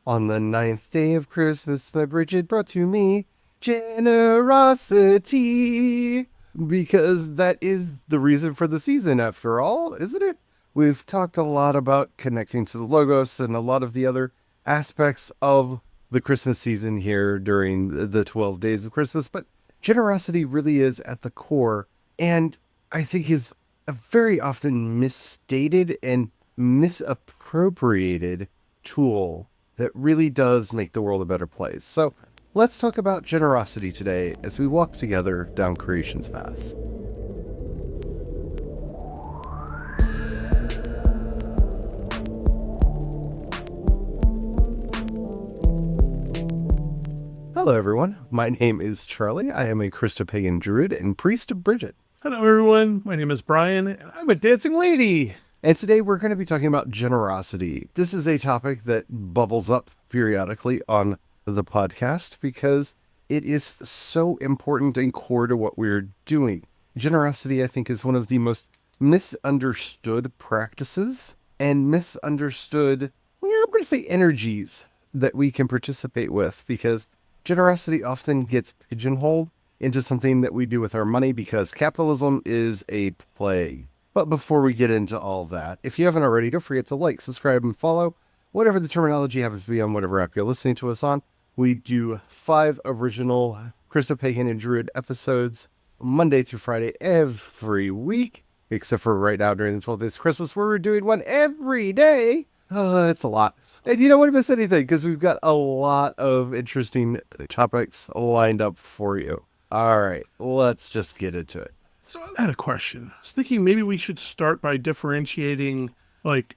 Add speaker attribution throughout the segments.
Speaker 1: On the ninth day of Christmas, my Bridget brought to me generosity. Because that is the reason for the season, after all, isn't it? We've talked a lot about connecting to the Logos and a lot of the other aspects of the Christmas season here during the 12 days of Christmas, but generosity really is at the core, and I think is a very often misstated and misappropriated tool that really does make the world a better place. So let's talk about generosity today as we walk together down creation's paths. Hello, everyone. My name is Charlie. I am a Christopagan druid and priest of Bridget.
Speaker 2: Hello, everyone. My name is Brian, and I'm a dancing lady.
Speaker 1: And today we're going to be talking about generosity. This is a topic that bubbles up periodically on the podcast because it is so important and core to what we're doing. Generosity, I think, is one of the most misunderstood practices and misunderstood, I'm going to say, energies that we can participate with, because generosity often gets pigeonholed into something that we do with our money because capitalism is a plague. But before we get into all that, if you haven't already, don't forget to like, subscribe, and follow, whatever the terminology happens to be on whatever app you're listening to us on. We do 5 original Christopagan and Druid episodes Monday through Friday every week, except for right now during the 12 days of Christmas, where we're doing one every day. It's a lot. And you don't want to miss anything because we've got a lot of interesting topics lined up for you. All right, let's just get into it.
Speaker 2: So I had a question. I was thinking maybe we should start by differentiating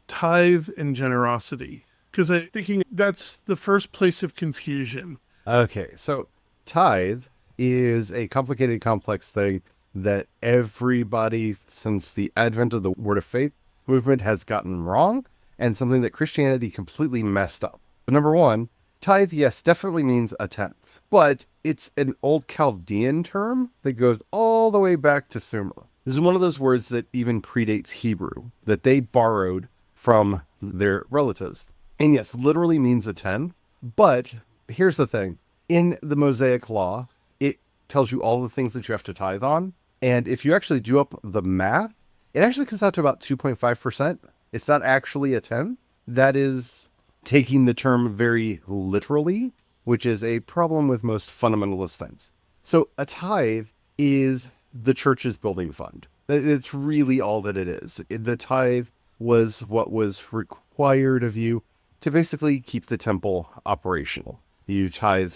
Speaker 2: tithe and generosity, because I'm thinking that's the first place of confusion.
Speaker 1: Okay, so tithe is a complicated, complex thing that everybody since the advent of the Word of Faith movement has gotten wrong, and something that Christianity completely messed up. But number one, tithe, yes, definitely means a tenth, but it's an old Chaldean term that goes all the way back to Sumer. This is one of those words that even predates Hebrew, that they borrowed from their relatives. And yes, literally means a tenth, but here's the thing. In the Mosaic Law, it tells you all the things that you have to tithe on, and if you actually do up the math, it actually comes out to about 2.5%. It's not actually a tenth. That is taking the term very literally, which is a problem with most fundamentalist things. So a tithe is the church's building fund. It's really all that it is. The tithe was what was required of you to basically keep the temple operational. You tithe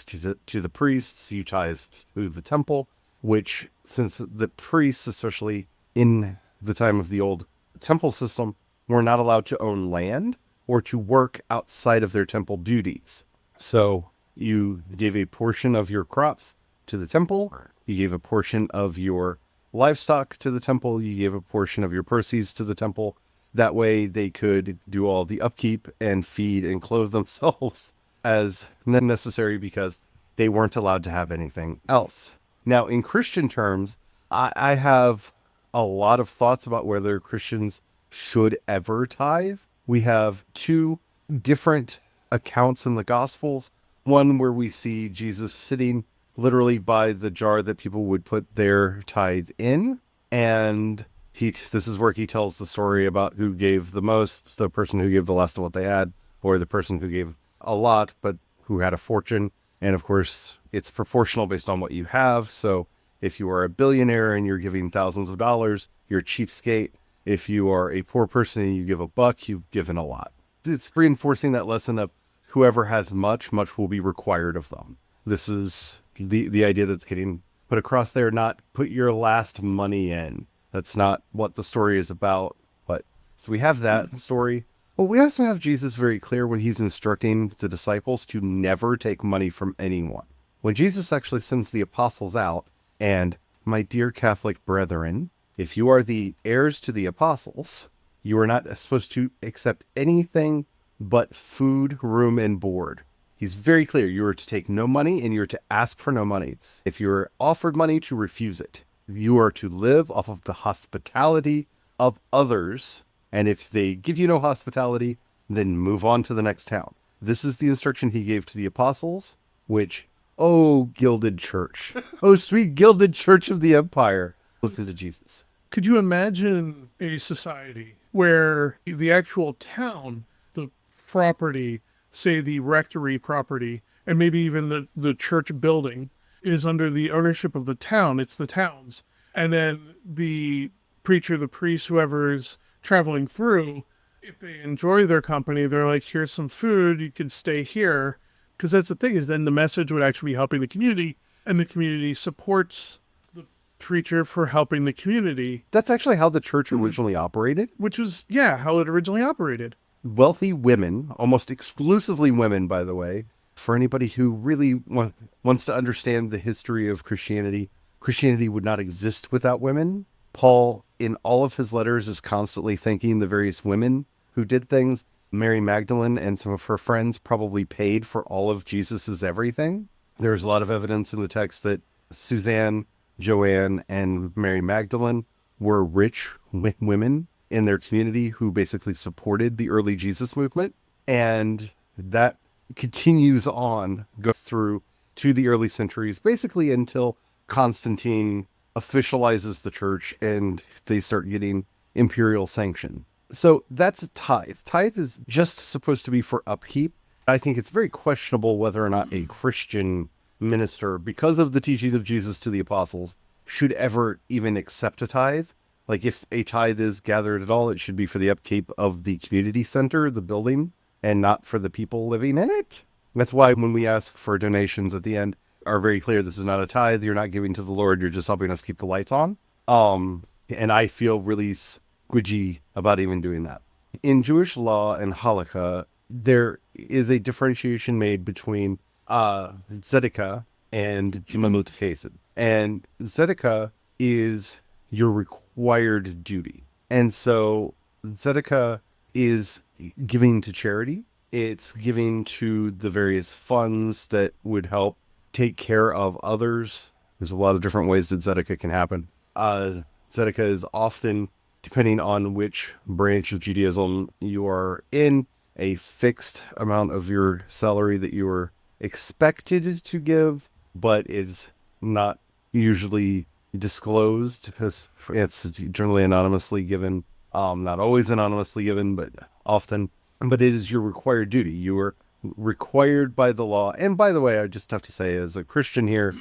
Speaker 1: to the priests, you tithe to the temple, which, since the priests, especially in the time of the old temple system, were not allowed to own land or to work outside of their temple duties. So you gave a portion of your crops to the temple, you gave a portion of your livestock to the temple, you gave a portion of your proceeds to the temple. That way they could do all the upkeep and feed and clothe themselves as necessary, because they weren't allowed to have anything else. Now, in Christian terms, I have a lot of thoughts about whether Christians should ever tithe. We have 2 different accounts in the Gospels. One where we see Jesus sitting literally by the jar that people would put their tithe in. And this is where he tells the story about who gave the most, the person who gave the less of what they had, or the person who gave a lot, but who had a fortune. And of course, it's proportional based on what you have. So if you are a billionaire and you're giving thousands of dollars, you're a cheapskate. If you are a poor person and you give $1, you've given a lot. It's reinforcing that lesson of whoever has much will be required of them. This is the idea that's getting put across there, not put your last money in. That's not what the story is about. But so we have that story. But we also have Jesus very clear when he's instructing the disciples to never take money from anyone. When Jesus actually sends the apostles out, and my dear Catholic brethren, if you are the heirs to the apostles, you are not supposed to accept anything but food, room, and board. He's very clear. You are to take no money and you're to ask for no money. If you're offered money, to refuse it. You are to live off of the hospitality of others. And if they give you no hospitality, then move on to the next town. This is the instruction he gave to the apostles, which, oh, gilded church. Oh, sweet gilded church of the empire. Listen to Jesus.
Speaker 2: Could you imagine a society where the actual town, the property, say the rectory property, and maybe even the church building is under the ownership of the town? It's the town's. And then the preacher, the priest, whoever's traveling through, if they enjoy their company, they're like, here's some food, you can stay here. Because that's the thing, is then the message would actually be helping the community, and the community supports the preacher for helping the community.
Speaker 1: That's actually how the church originally operated.
Speaker 2: Which was, yeah, how it originally operated.
Speaker 1: Wealthy women, almost exclusively women, by the way, for anybody who really wants to understand the history of Christianity, Christianity would not exist without women. Paul, in all of his letters, is constantly thanking the various women who did things. Mary Magdalene and some of her friends probably paid for all of Jesus's everything. There's a lot of evidence in the text that Suzanne, Joanne, and Mary Magdalene were rich women in their community who basically supported the early Jesus movement. And that continues on, goes through to the early centuries, basically until Constantine officializes the church and they start getting imperial sanction. So that's a tithe. Tithe is just supposed to be for upkeep. I think it's very questionable whether or not a Christian minister, because of the teachings of Jesus to the apostles, should ever even accept a tithe. Like, if a tithe is gathered at all, it should be for the upkeep of the community center, the building, and not for the people living in it. That's why when we ask for donations at the end, are very clear, this is not a tithe, you're not giving to the Lord, you're just helping us keep the lights on. And I feel really squidgy about even doing that. In Jewish law and halakha, there is a differentiation made between tzedakah and gemilut chesed. And tzedakah is your required duty. And so tzedakah is giving to charity. It's giving to the various funds that would help take care of others. There's a lot of different ways that tzedakah can happen. Tzedakah is often, depending on which branch of Judaism you are in, a fixed amount of your salary that you are expected to give, but is not usually disclosed because it's generally anonymously given. Not always anonymously given, but often. But it is your required duty. You are required by the law. And by the way, I just have to say, as a Christian here,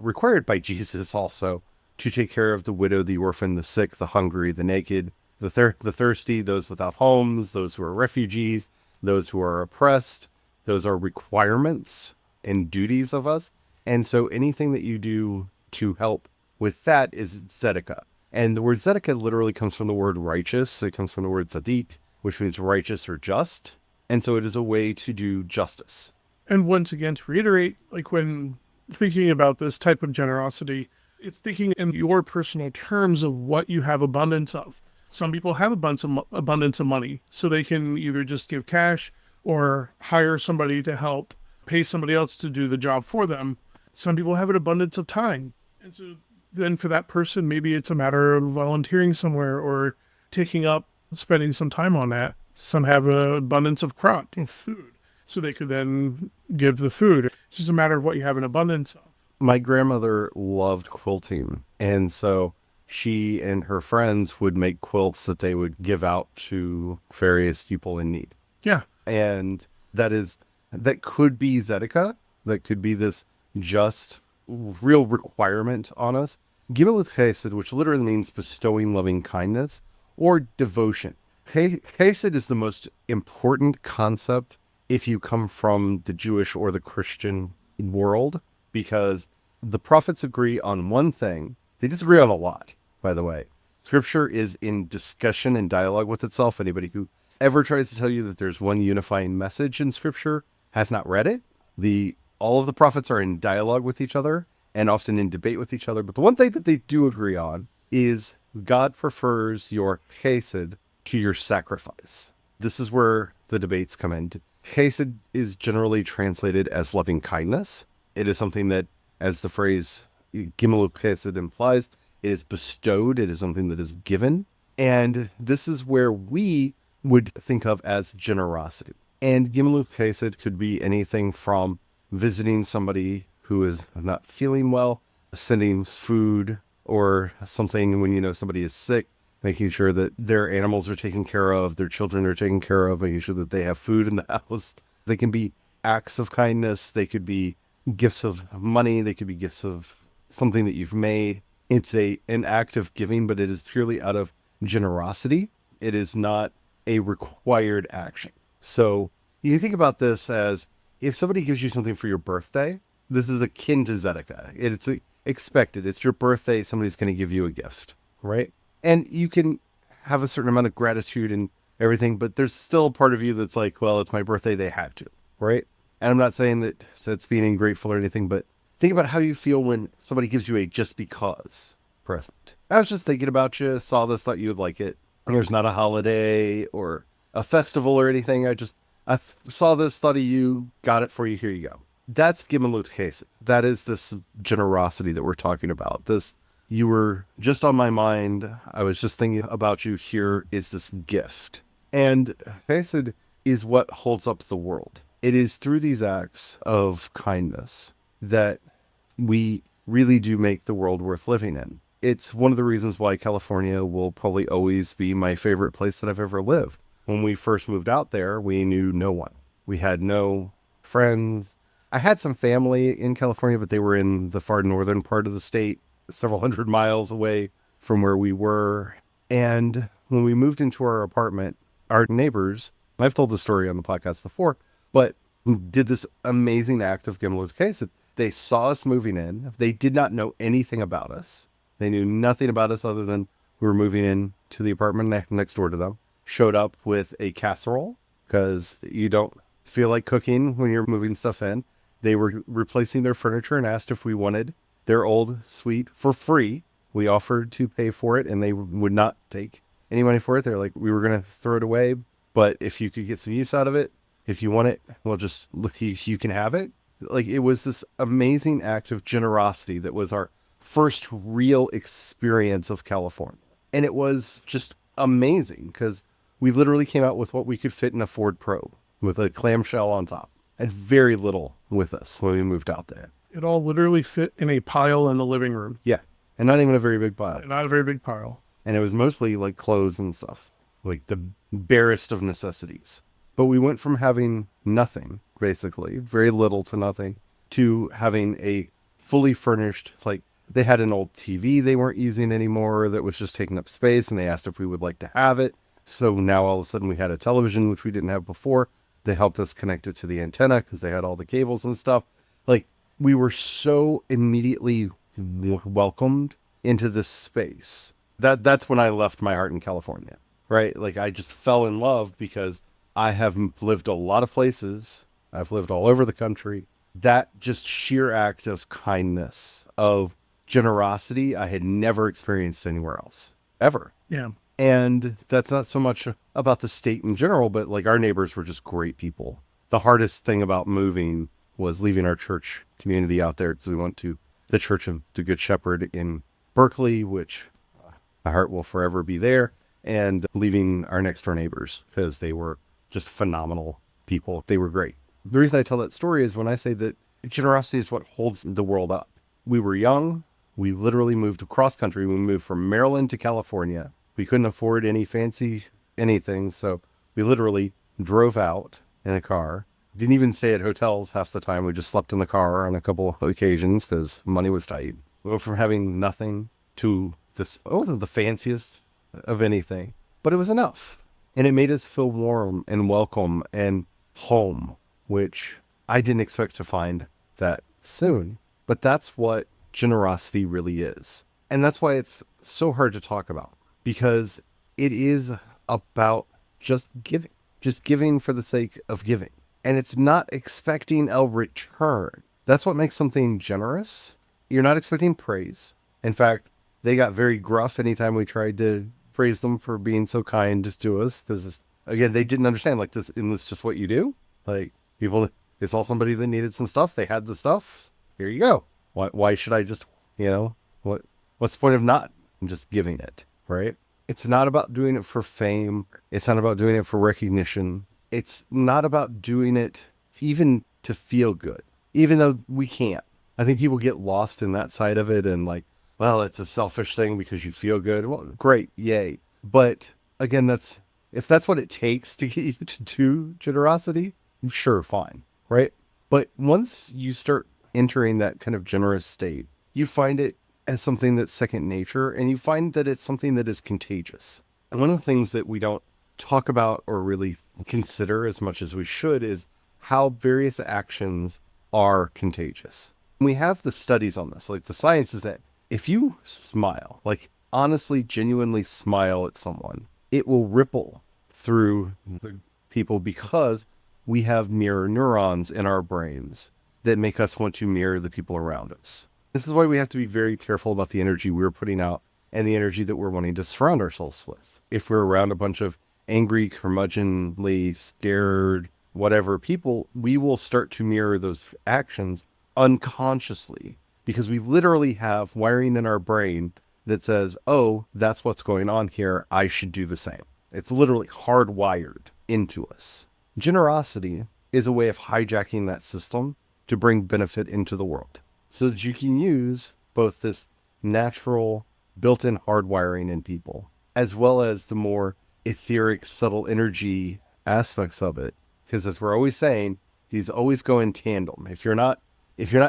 Speaker 1: required by Jesus also to take care of the widow, the orphan, the sick, the hungry, the naked, the thirsty, those without homes, those who are refugees, those who are oppressed. Those are requirements and duties of us. And so anything that you do to help with that is tzedakah. And the word tzedakah literally comes from the word righteous. It comes from the word tzaddik, which means righteous or just. And so it is a way to do justice.
Speaker 2: And once again, to reiterate, like when thinking about this type of generosity, it's thinking in your personal terms of what you have abundance of. Some people have abundance of money, so they can either just give cash or hire somebody to help, pay somebody else to do the job for them. Some people have an abundance of time. And so then for that person, maybe it's a matter of volunteering somewhere or spending some time on that. Some have an abundance of crop and food, so they could then give the food. It's just a matter of what you have an abundance of.
Speaker 1: My grandmother loved quilting, and so she and her friends would make quilts that they would give out to various people in need.
Speaker 2: Yeah.
Speaker 1: And that could be tzedakah. That could be this just real requirement on us. Gemilut chesed, which literally means bestowing loving kindness or devotion. Chesed is the most important concept if you come from the Jewish or the Christian world, because the prophets agree on one thing. They disagree on a lot, by the way. Scripture is in discussion and dialogue with itself. Anybody who ever tries to tell you that there's one unifying message in Scripture has not read it. All of the prophets are in dialogue with each other and often in debate with each other. But the one thing that they do agree on is God prefers your chesed to your sacrifice. This is where the debates come in. Chesed is generally translated as loving kindness. It is something that, as the phrase gemilut chesed implies, it is bestowed. It is something that is given. And this is where we would think of as generosity. And gemilut chesed could be anything from visiting somebody who is not feeling well, sending food or something when you know somebody is sick, making sure that their animals are taken care of, their children are taken care of, making sure that they have food in the house. They can be acts of kindness. They could be gifts of money. They could be gifts of something that you've made. It's an act of giving, but it is purely out of generosity. It is not a required action. So you think about this as if somebody gives you something for your birthday, this is akin to tzedakah. It's expected. It's your birthday. Somebody's going to give you a gift, right? And you can have a certain amount of gratitude and everything, but there's still a part of you that's like, well, it's my birthday. They had to, right? And I'm not saying that it's being ungrateful or anything, but think about how you feel when somebody gives you a just because present. I was just thinking about you, saw this, thought you would like it. There's not a holiday or a festival or anything. I saw this, thought of you, got it for you, here you go. That's gemilut chesed. That is this generosity that we're talking about. This, you were just on my mind. I was just thinking about you. Here is this gift. And chesed is what holds up the world. It is through these acts of kindness that we really do make the world worth living in. It's one of the reasons why California will probably always be my favorite place that I've ever lived. When we first moved out there, we knew no one. We had no friends. I had some family in California, but they were in the far northern part of the state, several hundred miles away from where we were. And when we moved into our apartment, our neighbors, I've told the story on the podcast before, but who did this amazing act of gemilut chesed. They saw us moving in. They did not know anything about us. They knew nothing about us other than we were moving in to the apartment next door to them. Showed up with a casserole because you don't feel like cooking when you're moving stuff in. They were replacing their furniture and asked if we wanted their old suite for free. We offered to pay for it and they would not take any money for it. They're like, we were going to throw it away, but if you could get some use out of it, if you want it, well, just look, you can have it. Like, it was this amazing act of generosity that was our first real experience of California. And it was just amazing because we literally came out with what we could fit in a Ford Probe with a clamshell on top. And very little with us when we moved out there.
Speaker 2: It all literally fit in a pile in the living room.
Speaker 1: Yeah. And not even a very big pile.
Speaker 2: Not a very big pile.
Speaker 1: And it was mostly like clothes and stuff, like the barest of necessities. But we went from having nothing, basically, very little to nothing, to having a fully furnished, like, they had an old TV they weren't using anymore that was just taking up space, and they asked if we would like to have it. So now all of a sudden we had a television, which we didn't have before. They helped us connect it to the antenna because they had all the cables and stuff. Like, we were so immediately welcomed into this space. That's when I left my heart in California, right? Like, I just fell in love because I have lived a lot of places. I've lived all over the country. That just sheer act of kindness, of generosity, I had never experienced anywhere else, ever.
Speaker 2: Yeah.
Speaker 1: And that's not so much about the state in general, but like, our neighbors were just great people. The hardest thing about moving was leaving our church community out there because we went to the Church of the Good Shepherd in Berkeley, which my heart will forever be there, and leaving our next door neighbors because they were just phenomenal people. They were great. The reason I tell that story is when I say that generosity is what holds the world up. We were young. We literally moved across country. We moved from Maryland to California. We couldn't afford any fancy anything, so we literally drove out in a car. Didn't even stay at hotels half the time. We just slept in the car on a couple of occasions because money was tight. We went from having nothing to this. It wasn't the fanciest of anything, but it was enough. And it made us feel warm and welcome and home, which I didn't expect to find that soon. But that's what generosity really is. And that's why it's so hard to talk about, because it is about just giving for the sake of giving. And it's not expecting a return. That's what makes something generous. You're not expecting praise. In fact, they got very gruff anytime we tried to praise them for being so kind to us. Because, again, they didn't understand, like, this, isn't this just what you do? Like, people, they saw somebody that needed some stuff. They had the stuff. Here you go. Why should I just, what's the point of not just giving it, right? It's not about doing it for fame. It's not about doing it for recognition. It's not about doing it even to feel good, even though we can't. I think people get lost in that side of it and like, well, it's a selfish thing because you feel good. Well, great, yay. But again, if that's what it takes to get you to do generosity, sure, fine, right? But once you start entering that kind of generous state, you find it as something that's second nature, and you find that it's something that is contagious. And one of the things that we don't talk about or really consider as much as we should is how various actions are contagious. We have the studies on this, like the science is that if you smile, like honestly, genuinely smile at someone, it will ripple through the people because we have mirror neurons in our brains that make us want to mirror the people around us. This is why we have to be very careful about the energy we're putting out and the energy that we're wanting to surround ourselves with. If we're around a bunch of angry, curmudgeonly, scared, whatever people, we will start to mirror those actions unconsciously because we literally have wiring in our brain that says, oh, that's what's going on here. I should do the same. It's literally hardwired into us. Generosity is a way of hijacking that system to bring benefit into the world so that you can use both this natural built-in hardwiring in people as well as the more etheric, subtle energy aspects of it. Because as we're always saying, these always go in tandem. If you're not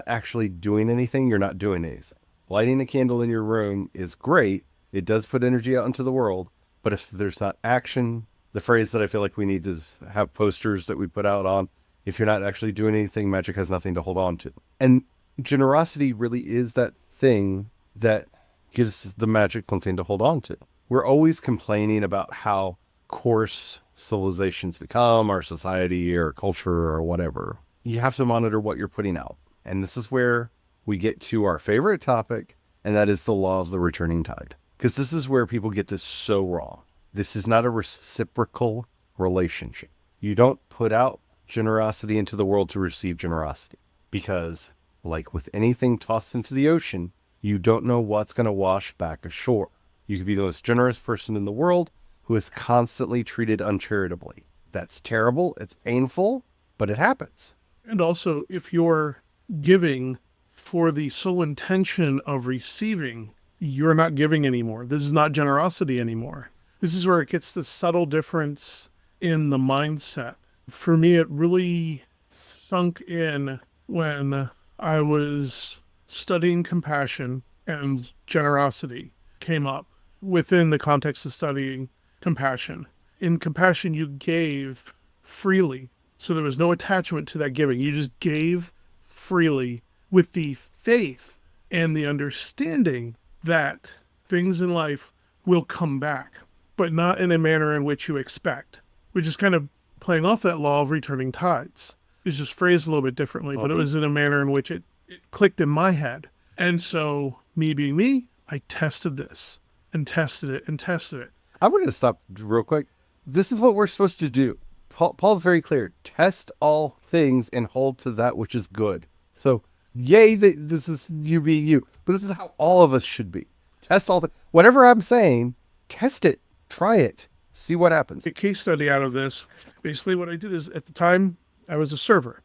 Speaker 1: actually doing anything, you're not doing anything. Lighting a candle in your room is great. It does put energy out into the world. But if there's not action, the phrase that I feel like we need to have posters that we put out on, if you're not actually doing anything, magic has nothing to hold on to. And generosity really is that thing that gives the magic something to hold on to. We're always complaining about how coarse civilizations become, our society or culture or whatever. You have to monitor what you're putting out. And this is where we get to our favorite topic, and that is the law of the returning tide. Because this is where people get this so wrong. This is not a reciprocal relationship. You don't put out generosity into the world to receive generosity. Because, like with anything tossed into the ocean, you don't know what's going to wash back ashore. You could be the most generous person in the world who is constantly treated uncharitably. That's terrible. It's painful, but it happens.
Speaker 2: And also, if you're giving for the sole intention of receiving, you're not giving anymore. This is not generosity anymore. This is where it gets the subtle difference in the mindset. For me, it really sunk in when I was studying compassion and generosity came up within the context of studying compassion. In compassion, you gave freely. So there was no attachment to that giving. You just gave freely with the faith and the understanding that things in life will come back, but not in a manner in which you expect. We're just kind of playing off that law of returning tides. It's just phrased a little bit differently, but it was in a manner in which it clicked in my head. And so, me being me, I tested this and tested it and tested it.
Speaker 1: I'm going to stop real quick. This is what we're supposed to do. Paul's very clear. Test all things and hold to that which is good. So, yay, this is you being you. But this is how all of us should be. Test all whatever I'm saying, test it. Try it. See what happens.
Speaker 2: A case study out of this. Basically, what I did is, at the time, I was a server.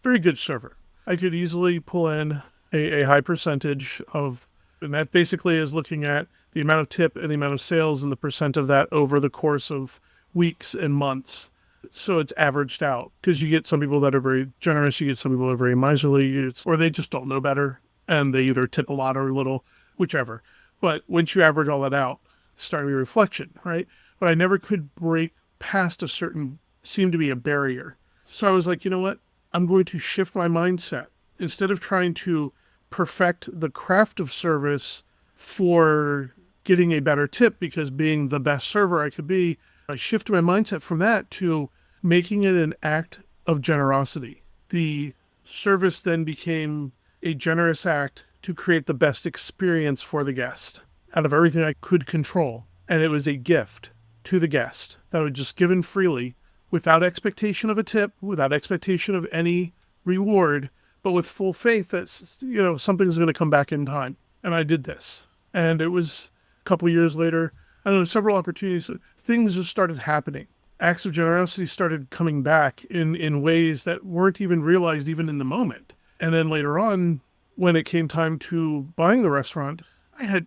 Speaker 2: Very good server. I could easily pull in a high percentage of, and that basically is looking at the amount of tip and the amount of sales and the percent of that over the course of weeks and months. So it's averaged out because you get some people that are very generous, you get some people that are very miserly, or they just don't know better and they either tip a lot or a little, whichever. But once you average all that out, it's starting to be a reflection, right? But I never could break past a certain, seemed to be a barrier. So I was like, you know what? I'm going to shift my mindset. Instead of trying to perfect the craft of service for getting a better tip because being the best server I could be, I shifted my mindset from that to making it an act of generosity. The service then became a generous act to create the best experience for the guest out of everything I could control. And it was a gift to the guest that was just given freely without expectation of a tip, without expectation of any reward, but with full faith that, something's going to come back in time. And I did this. And it was a couple years later, I don't know, several opportunities, things just started happening. acts of generosity started coming back in ways that weren't even realized even in the moment. And then later on, when it came time to buying the restaurant, I'm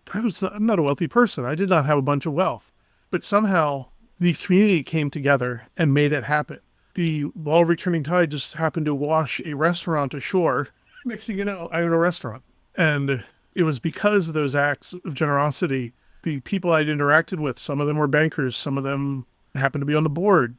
Speaker 2: not a wealthy person. I did not have a bunch of wealth. But somehow the community came together and made it happen. The law of returning tide just happened to wash a restaurant ashore. Next thing you know, I own a restaurant. And it was because of those acts of generosity, the people I'd interacted with, some of them were bankers, some of them happened to be on the board.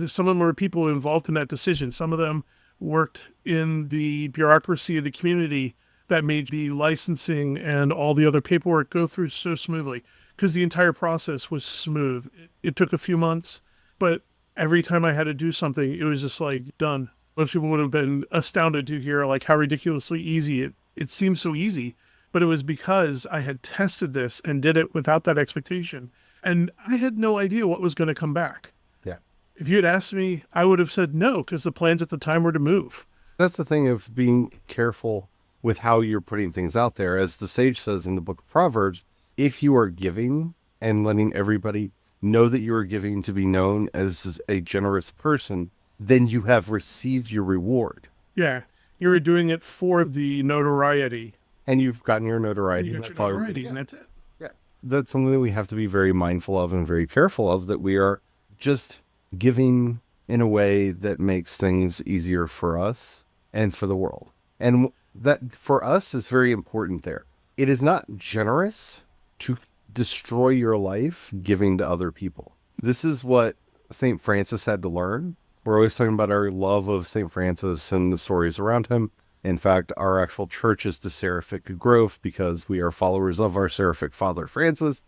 Speaker 2: Some of them were people involved in that decision. Some of them worked in the bureaucracy of the community that made the licensing and all the other paperwork go through so smoothly, because the entire process was smooth. It took a few months, but every time I had to do something, it was just like done. Most people would have been astounded to hear like how ridiculously easy it seems so easy, but it was because I had tested this and did it without that expectation. And I had no idea what was going to come back.
Speaker 1: Yeah.
Speaker 2: If you had asked me, I would have said no, because the plans at the time were to move.
Speaker 1: That's the thing of being careful with how you're putting things out there. As the sage says in the book of Proverbs, if you are giving and letting everybody know that you are giving to be known as a generous person, then you have received your reward.
Speaker 2: Yeah. You were doing it for the notoriety.
Speaker 1: And you've gotten your notoriety.
Speaker 2: You got your notoriety, and that's it.
Speaker 1: Yeah. That's something that we have to be very mindful of and very careful of, that we are just giving in a way that makes things easier for us and for the world. And that for us is very important there. It is not generous to destroy your life giving to other people. This is what St. Francis had to learn. We're always talking about our love of St. Francis and the stories around him. In fact, our actual church is the Seraphic Grove because we are followers of our Seraphic Father Francis.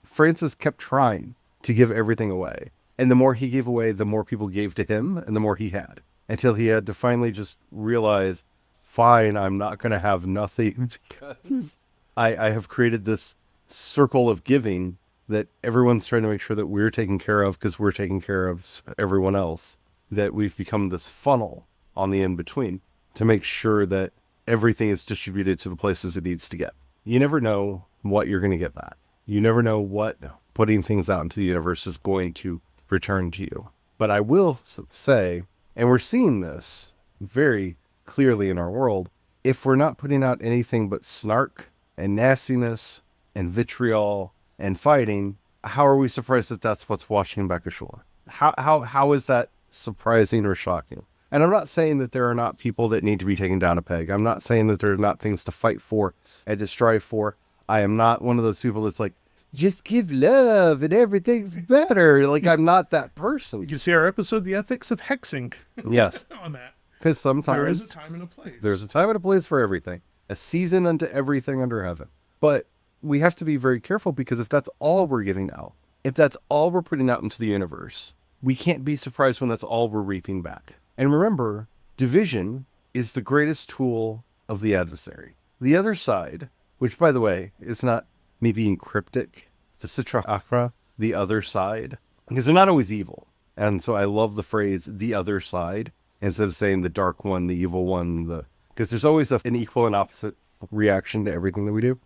Speaker 1: Francis kept trying to give everything away. And the more he gave away, the more people gave to him and the more he had. Until he had to finally just realize, fine, I'm not going to have nothing because I have created this circle of giving that everyone's trying to make sure that we're taken care of because we're taking care of everyone else. That we've become this funnel on the in-between to make sure that everything is distributed to the places it needs to get. You never know what you're going to get back. You never know what putting things out into the universe is going to return to you. But I will say, and we're seeing this very clearly in our world, if we're not putting out anything but snark and nastiness and vitriol and fighting, how are we surprised that that's what's washing back ashore? How is that surprising or shocking? And I'm not saying that there are not people that need to be taken down a peg. I'm not saying that there are not things to fight for and to strive for. I am not one of those people that's like, just give love and everything's better. Like, I'm not that person.
Speaker 2: You can see our episode, The Ethics of Hexing.
Speaker 1: Yes.
Speaker 2: On that.
Speaker 1: Because sometimes
Speaker 2: there is a time and a place.
Speaker 1: There's a time and a place for everything. A season unto everything under heaven. But we have to be very careful, because if that's all we're giving out, if that's all we're putting out into the universe, we can't be surprised when that's all we're reaping back. And remember, division is the greatest tool of the adversary. The other side, which, by the way, is not me being cryptic, the Sitra Achra, the other side, because they're not always evil. And so I love the phrase, the other side, instead of saying the dark one, the evil one, because there's always an equal and opposite reaction to everything that we do.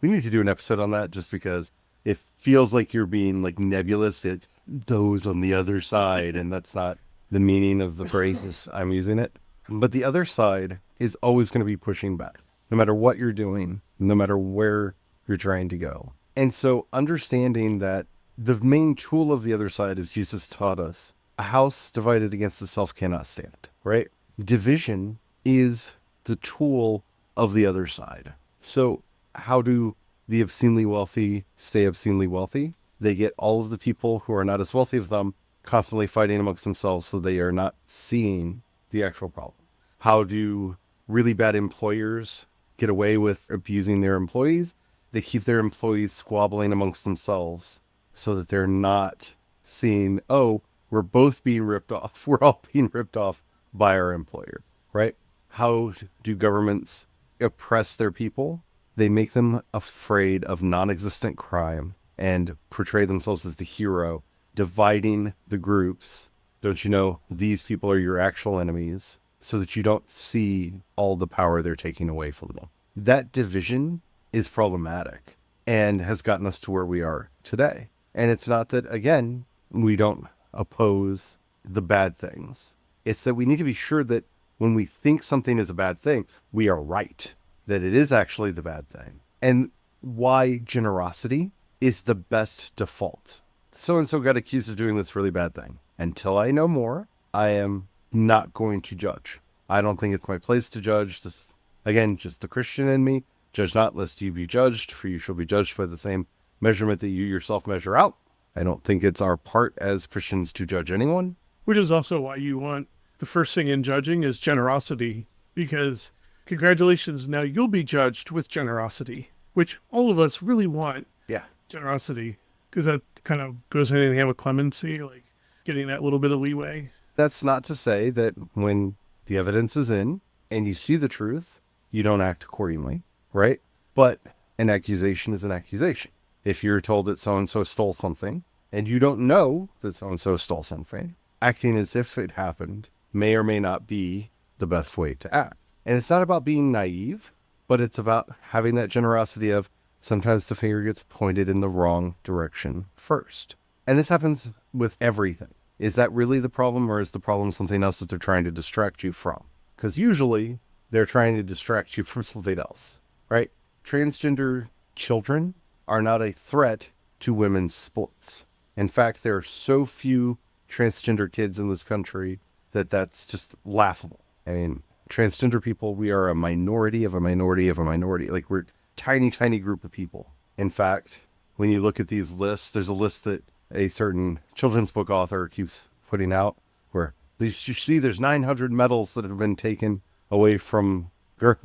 Speaker 1: We need to do an episode on that, just because it feels like you're being like nebulous, those on the other side, and that's not the meaning of the phrases I'm using it. But the other side is always going to be pushing back, no matter what you're doing, no matter where you're trying to go. And so understanding that the main tool of the other side, as Jesus taught us, a house divided against itself cannot stand, right? Division is the tool of the other side. So how do the obscenely wealthy stay obscenely wealthy? They get all of the people who are not as wealthy as them constantly fighting amongst themselves, so they are not seeing the actual problem. How do really bad employers get away with abusing their employees? They keep their employees squabbling amongst themselves so that they're not seeing, oh, we're both being ripped off. We're all being ripped off by our employer, right? How do governments oppress their people? They make them afraid of non-existent crime and portray themselves as the hero, dividing the groups. Don't you know, these people are your actual enemies, so that you don't see all the power they're taking away from them. That division is problematic and has gotten us to where we are today. And it's not that, again, we don't oppose the bad things. It's that we need to be sure that when we think something is a bad thing, we are right, that it is actually the bad thing. And why generosity is the best default. So-and-so got accused of doing this really bad thing. Until I know more, I am not going to judge. I don't think it's my place to judge. This, again, just the Christian in me. Judge not, lest you be judged, for you shall be judged by the same measurement that you yourself measure out. I don't think it's our part as Christians to judge anyone.
Speaker 2: Which is also why you want the first thing in judging is generosity, because congratulations, now you'll be judged with generosity, which all of us really want.
Speaker 1: Yeah.
Speaker 2: Generosity, because that kind of goes hand in hand with clemency, like getting that little bit of leeway.
Speaker 1: That's not to say that when the evidence is in and you see the truth, you don't act accordingly, right? But an accusation is an accusation. If you're told that so-and-so stole something and you don't know that so-and-so stole something, acting as if it happened may or may not be the best way to act. And it's not about being naive, but it's about having that generosity of sometimes the finger gets pointed in the wrong direction first. And this happens with everything. Is that really the problem, or is the problem something else that they're trying to distract you from? Because usually they're trying to distract you from something else, right? Transgender children are not a threat to women's sports. In fact, there are so few transgender kids in this country that that's just laughable. I mean, transgender people, we are a minority of a minority of a minority. Like, we're a tiny, tiny group of people. In fact, when you look at these lists, there's a list that a certain children's book author keeps putting out where you see there's 900 medals that have been taken away from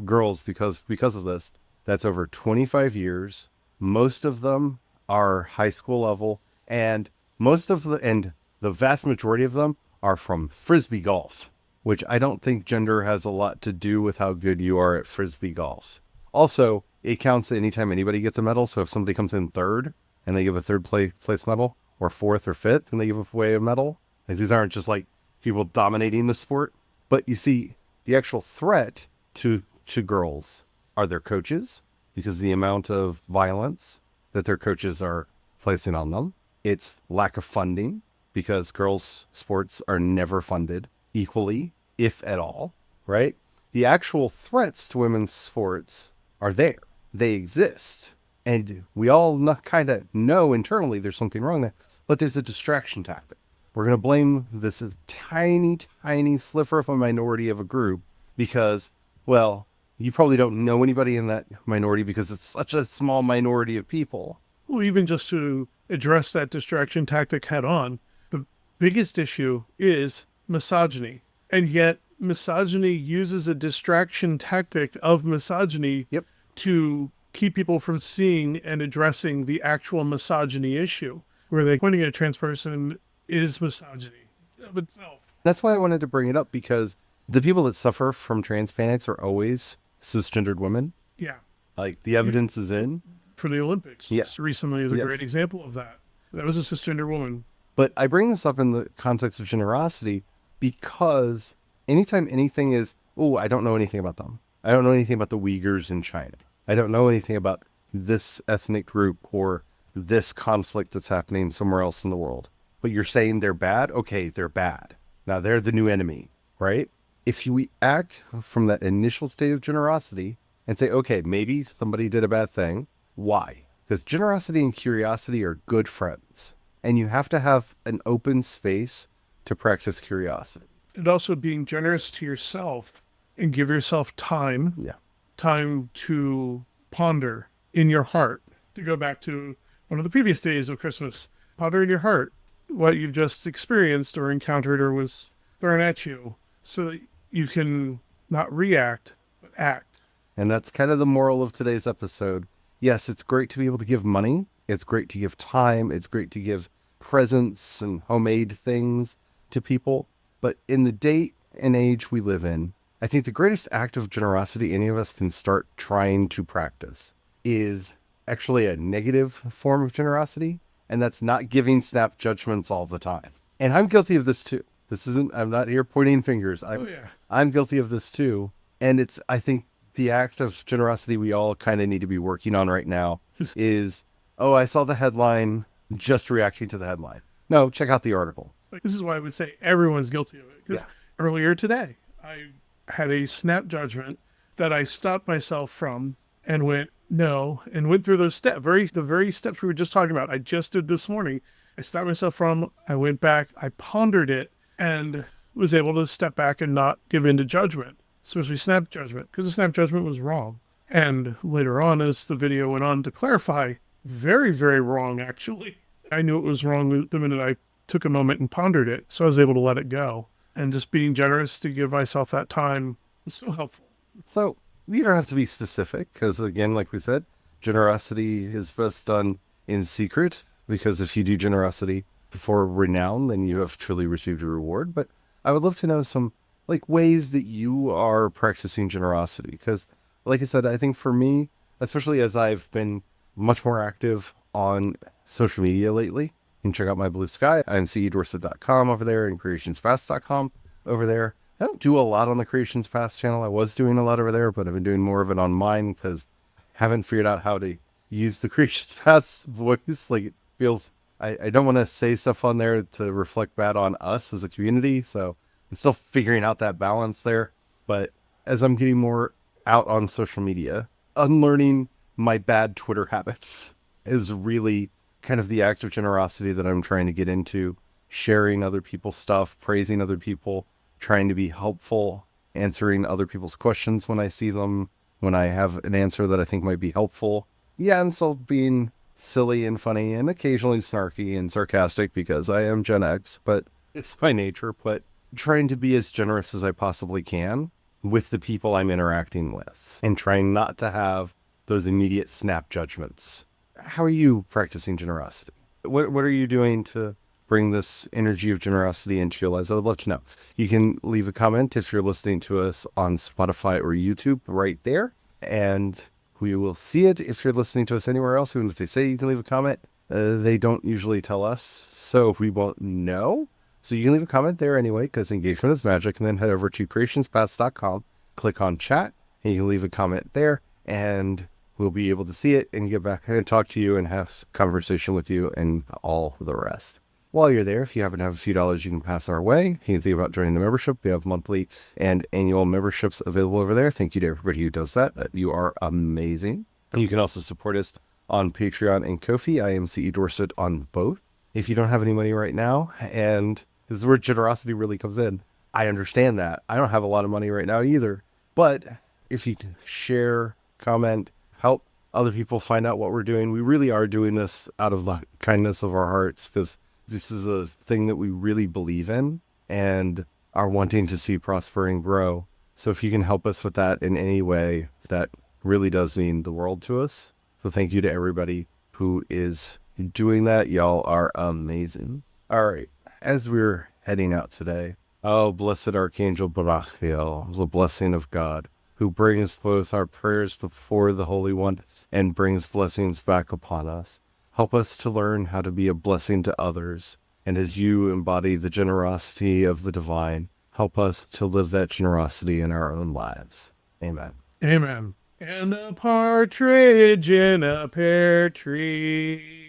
Speaker 1: girls because of this. That's over 25 years. Most of them are high school level, and the vast majority of them are from Frisbee golf, which I don't think gender has a lot to do with how good you are at Frisbee golf. Also, it counts anytime anybody gets a medal. So if somebody comes in third and they give a third place medal, or fourth or fifth, and they give away a medal, like, these aren't just like people dominating the sport. But you see, the actual threat to girls are their coaches, because the amount of violence that their coaches are placing on them. It's lack of funding, because girls' sports are never funded equally, if at all, right? The actual threats to women's sports are there. They exist. And we all kind of know internally there's something wrong there, but there's a distraction tactic. We're going to blame this tiny, tiny sliver of a minority of a group because, well, you probably don't know anybody in that minority because it's such a small minority of people.
Speaker 2: Well, even just to address that distraction tactic head on, the biggest issue is misogyny. And yet misogyny uses a distraction tactic of misogyny to keep people from seeing and addressing the actual misogyny issue, where they pointing at a trans person is misogyny of itself.
Speaker 1: That's why I wanted to bring it up, because the people that suffer from trans panics are always cisgendered women.
Speaker 2: Yeah.
Speaker 1: Like, the evidence is in.
Speaker 2: For the Olympics.
Speaker 1: Yes.
Speaker 2: Recently is a great example of that. That was a cisgender woman.
Speaker 1: But I bring this up in the context of generosity because anytime anything is, oh, I don't know anything about them. I don't know anything about the Uyghurs in China. I don't know anything about this ethnic group or this conflict that's happening somewhere else in the world. But you're saying they're bad? Okay, they're bad. Now they're the new enemy, right? If we act from that initial state of generosity and say, okay, maybe somebody did a bad thing. Why? Because generosity and curiosity are good friends. And you have to have an open space to practice curiosity.
Speaker 2: And also being generous to yourself and give yourself time.
Speaker 1: Yeah.
Speaker 2: Time to ponder in your heart. To go back to one of the previous days of Christmas, ponder in your heart what you've just experienced or encountered or was thrown at you, so that you can not react, but act.
Speaker 1: And that's kind of the moral of today's episode. Yes, it's great to be able to give money. It's great to give time. It's great to give presents and homemade things to people. But in the day and age we live in, I think the greatest act of generosity any of us can start trying to practice is actually a negative form of generosity. And that's not giving snap judgments all the time. And I'm guilty of this too. I'm not here pointing fingers. I'm guilty of this too. And I think the act of generosity we all kind of need to be working on right now is, oh, I saw the headline, just reacting to the headline. No, check out the article.
Speaker 2: Like, this is why I would say everyone's guilty of it. Because
Speaker 1: Yeah.
Speaker 2: earlier today, I had a snap judgment that I stopped myself from and went, no, and went through those steps, the very steps we were just talking about. I just did this morning. I stopped myself from, I went back, I pondered it, and was able to step back and not give in to judgment, especially snap judgment, because the snap judgment was wrong. And later on, as the video went on to clarify, very, very wrong, actually. I knew it was wrong the minute I took a moment and pondered it, so I was able to let it go. And just being generous to give myself that time was so helpful.
Speaker 1: So you don't have to be specific because, again, like we said, generosity is best done in secret, because if you do generosity for renown, then you have truly received a reward. But I would love to know some like ways that you are practicing generosity, because like I said, I think for me, especially as I've been much more active on social media lately, you can check out my blue sky. I'm cedorset.com over there and creationsfast.com over there. I don't do a lot on the Creations Fast channel. I was doing a lot over there, but I've been doing more of it on mine because I haven't figured out how to use the Creations Fast voice. Like, it feels, I don't want to say stuff on there to reflect bad on us as a community. So I'm still figuring out that balance there. But as I'm getting more out on social media, unlearning my bad Twitter habits is really kind of the act of generosity that I'm trying to get into. Sharing other people's stuff, praising other people, trying to be helpful, answering other people's questions when I see them, when I have an answer that I think might be helpful. Yeah, I'm still being silly and funny and occasionally snarky and sarcastic because I am Gen X, but it's my nature. But trying to be as generous as I possibly can with the people I'm interacting with and trying not to have those immediate snap judgments. How are you practicing generosity? What are you doing to bring this energy of generosity into your lives? I would love to know. You can leave a comment if you're listening to us on Spotify or YouTube right there, and we will see it. If you're listening to us anywhere else, even if they say you can leave a comment, they don't usually tell us, so we won't know. So you can leave a comment there anyway, because engagement is magic, and then head over to creationspaths.com, click on chat, and you can leave a comment there, and we'll be able to see it and get back and talk to you and have a conversation with you and all the rest. While you're there, if you happen to have a few dollars you can pass our way, you can think about joining the membership. We have monthly and annual memberships available over there. Thank you to everybody who does that. You are amazing. You can also support us on Patreon and Ko-fi. I am CE Dorset on both. If you don't have any money right now, and this is where generosity really comes in, I understand that. I don't have a lot of money right now either. But if you can share, comment, help other people find out what we're doing. We really are doing this out of the kindness of our hearts, because this is a thing that we really believe in and are wanting to see prosper and grow. So if you can help us with that in any way, that really does mean the world to us. So thank you to everybody who is doing that. Y'all are amazing. All right. As we're heading out today, oh, blessed Archangel Barachiel, the blessing of God, who brings both our prayers before the Holy One and brings blessings back upon us. Help us to learn how to be a blessing to others. And as you embody the generosity of the divine, help us to live that generosity in our own lives. Amen.
Speaker 2: Amen. And a partridge in a pear tree.